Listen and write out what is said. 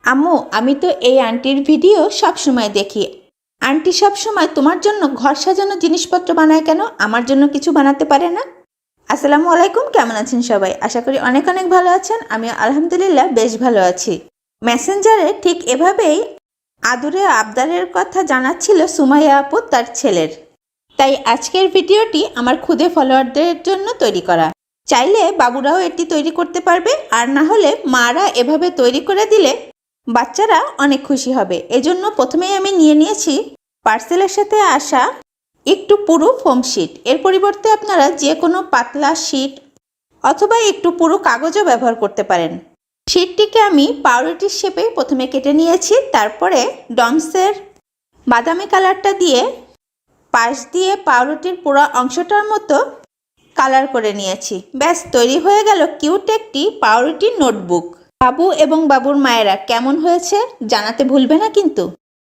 আম্মু, আমি তো এই আন্টির ভিডিও সব সময় দেখি। আন্টি সব সময় তোমার জন্য ঘর সাজানো জিনিসপত্র বানায় কেন? আমার জন্য কিছু বানাতে পারে না? আসসালামু আলাইকুম, কেমন আছেন সবাই? আশা করি অনেক অনেক ভালো আছেন। আমি আলহামদুলিল্লাহ বেশ ভালো আছি। মেসেঞ্জারে ঠিক এভাবেই আদুরে আবদারের কথা জানাচ্ছিল সুমাইয়া আপু তার ছেলের। তাই আজকের ভিডিওটি আমার খুদে ফলোয়ারদের জন্য তৈরি করা। চাইলে বাবুরাও এটি তৈরি করতে পারবে, আর না হলে মারা এভাবে তৈরি করে দিলে বাচ্চারা অনেক খুশি হবে। এজন্য প্রথমেই আমি নিয়ে নিয়েছি পার্সেলের সাথে আসা একটু পুরো ফোম শিট। এর পরিবর্তে আপনারা যে কোনো পাতলা শিট অথবা একটু পুরো কাগজও ব্যবহার করতে পারেন। শিটটিকে আমি পাউরুটির শেপে প্রথমে কেটে নিয়েছি, তারপরে ডমসের বাদামি কালারটা দিয়ে পাশ দিয়ে পাউরুটির পুরো অংশটার মতো কালার করে নিয়েছি। ব্যাস, তৈরি হয়ে গেল কিউট একটি পাউরুটির নোটবুক। বাবু এবং বাবুর মায়েরা কেমন হয়েছে জানাতে ভুলবে না কিন্তু।